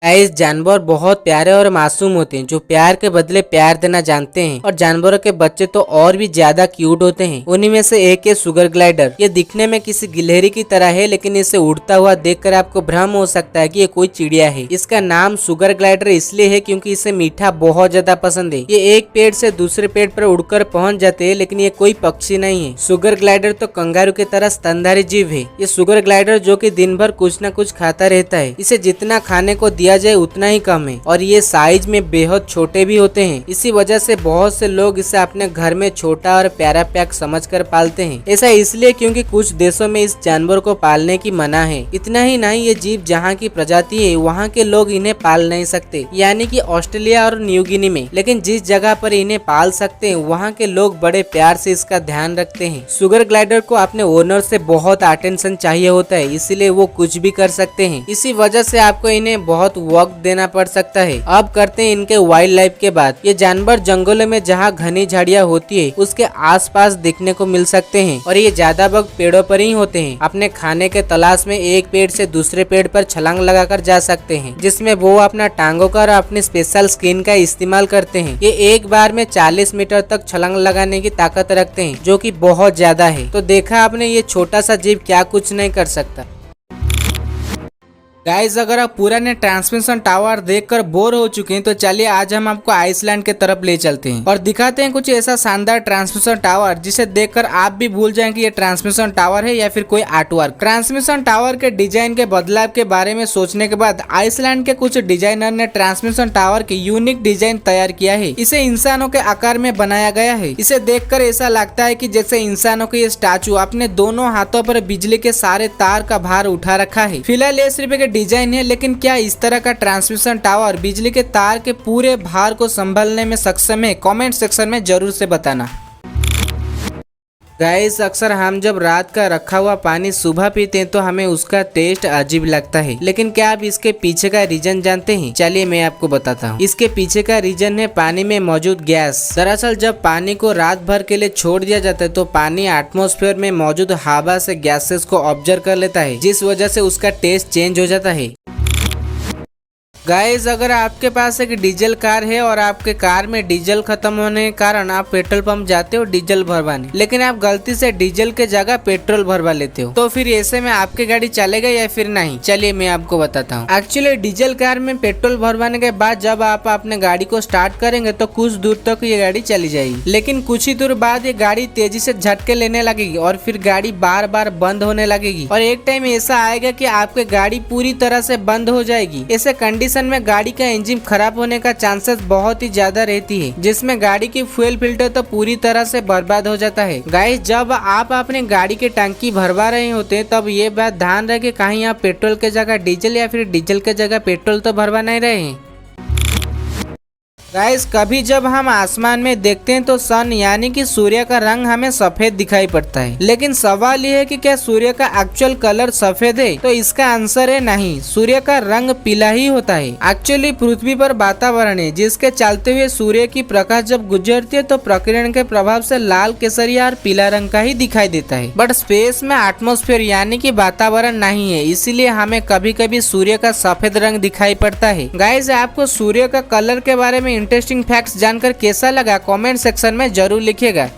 Guys जानवर बहुत प्यारे और मासूम होते हैं जो प्यार के बदले प्यार देना जानते हैं और जानवरों के बच्चे तो और भी ज्यादा क्यूट होते हैं। उन्हीं में से एक है शुगर ग्लाइडर। ये दिखने में किसी गिलहरी की तरह है लेकिन इसे उड़ता हुआ देखकर आपको भ्रम हो सकता है कि ये कोई चिड़िया है। इसका नाम शुगर ग्लाइडर इसलिए है क्योंकि इसे मीठा बहुत ज्यादा पसंद है। ये एक पेड़ से दूसरे पेड़ पर उड़कर पहुंच जाते हैं लेकिन ये कोई पक्षी नहीं है। शुगर ग्लाइडर तो कंगारू की तरह स्तनधारी जीव है। ये शुगर ग्लाइडर जो कि दिन भर कुछ न कुछ खाता रहता है। इसे जितना खाने को दिया जाए उतना ही कम है और ये साइज में बेहद छोटे भी होते हैं। इसी वजह से बहुत से लोग इसे अपने घर में छोटा और प्यारा पैक समझकर पालते हैं। ऐसा इसलिए क्योंकि कुछ देशों में इस जानवर को पालने की मना है। इतना ही नहीं, ये जीव जहाँ की प्रजाति है वहाँ के लोग इन्हें पाल नहीं सकते, यानी कि ऑस्ट्रेलिया और न्यू गिनी में। लेकिन जिस जगह पर इन्हें पाल सकते हैं वहाँ के लोग बड़े प्यार से इसका ध्यान रखते हैं। शुगर ग्लाइडर को अपने ओनर से बहुत अटेंशन चाहिए होता है, इसीलिए वो कुछ भी कर सकते हैं। इसी वजह से आपको इन्हें बहुत वक्त देना पड़ सकता है। अब करते हैं इनके वाइल्ड लाइफ के बात। ये जानवर जंगलों में जहाँ घनी झाड़ियाँ होती है उसके आसपास दिखने को मिल सकते हैं और ये ज्यादा वक्त पेड़ों पर ही होते हैं। अपने खाने के तलाश में एक पेड़ से दूसरे पेड़ पर छलांग लगाकर जा सकते हैं, जिसमें वो अपना टांगों का और अपनी स्पेशल स्किन का इस्तेमाल करते हैं। ये एक बार में 40 मीटर तक छलांग लगाने की ताकत रखते हैं, जो कि बहुत ज्यादा है। तो देखा आपने, ये छोटा सा जीव क्या कुछ नहीं कर सकता। गाइस अगर आप पुराने ट्रांसमिशन टावर देखकर बोर हो चुके हैं तो चलिए आज हम आपको आइसलैंड के तरफ ले चलते हैं और दिखाते हैं कुछ ऐसा शानदार ट्रांसमिशन टावर जिसे देखकर आप भी भूल जाएंगे ये ट्रांसमिशन टावर है या फिर कोई आर्टवर्क। ट्रांसमिशन टावर के डिजाइन के बदलाव के बारे में सोचने के बाद आइसलैंड के कुछ डिजाइनर ने ट्रांसमिशन टावर की यूनिक डिजाइन तैयार किया है। इसे इंसानों के आकार में बनाया गया है। इसे देखकर ऐसा लगता है कि जैसे इंसानों के ये स्टैचू अपने दोनों हाथों पर बिजली के सारे तार का भार उठा रखा है। फिलहाल ये सिर्फ एक डिजाइन है, लेकिन क्या इस तरह का ट्रांसमिशन टावर बिजली के तार के पूरे भार को संभालने में सक्षम है? कमेंट सेक्शन में जरूर से बताना। गाइस अक्सर हम जब रात का रखा हुआ पानी सुबह पीते हैं तो हमें उसका टेस्ट अजीब लगता है, लेकिन क्या आप इसके पीछे का रीजन जानते हैं? चलिए मैं आपको बताता हूँ। इसके पीछे का रीजन है पानी में मौजूद गैस। दरअसल जब पानी को रात भर के लिए छोड़ दिया जाता है तो पानी एटमॉस्फेयर में मौजूद हवा से गैसेस को ऑब्जर्व कर लेता है, जिस वजह से उसका टेस्ट चेंज हो जाता है। गाइस अगर आपके पास एक डीजल कार है और आपके कार में डीजल खत्म होने के कारण आप पेट्रोल पंप जाते हो डीजल भरवाने, लेकिन आप गलती से डीजल के जगह पेट्रोल भरवा लेते हो, तो फिर ऐसे में आपकी गाड़ी चलेगा या फिर नहीं? चलिए मैं आपको बताता हूँ। एक्चुअली डीजल कार में पेट्रोल भरवाने के बाद जब आप अपने गाड़ी को स्टार्ट करेंगे तो कुछ दूर तक ये गाड़ी चली जाएगी, लेकिन कुछ ही दूर बाद ये गाड़ी तेजी से झटके लेने लगेगी और फिर गाड़ी बार बार बंद होने लगेगी और एक टाइम ऐसा आएगा कि आपकी गाड़ी पूरी तरह से बंद हो जाएगी। ऐसे कंडीशन में गाड़ी का इंजन खराब होने का चांसेस बहुत ही ज्यादा रहती है, जिसमें गाड़ी की फ्यूल फिल्टर तो पूरी तरह से बर्बाद हो जाता है। गाइस जब आप अपने गाड़ी की टंकी भरवा रहे होते हैं तब ये बात ध्यान रखें कहीं आप पेट्रोल के जगह डीजल या फिर डीजल के जगह पेट्रोल तो भरवा नहीं रहे हैं। गाइस कभी जब हम आसमान में देखते हैं तो सन यानी कि सूर्य का रंग हमें सफेद दिखाई पड़ता है, लेकिन सवाल ये है कि क्या सूर्य का एक्चुअल कलर सफेद है? तो इसका आंसर है नहीं, सूर्य का रंग पीला ही होता है। एक्चुअली पृथ्वी पर वातावरण है जिसके चलते हुए सूर्य की प्रकाश जब गुजरती है तो प्रकीर्णन के प्रभाव से लाल, केसरिया और पीला रंग का ही दिखाई देता है। बट स्पेस में एटमॉस्फेयर यानी कि वातावरण नहीं है, इसीलिए हमें कभी कभी सूर्य का सफेद रंग दिखाई पड़ता है। गाइस आपको सूर्य का कलर के बारे में इंटरेस्टिंग फैक्ट्स जानकर कैसा लगा? कमेंट सेक्शन में जरूर लिखिएगा।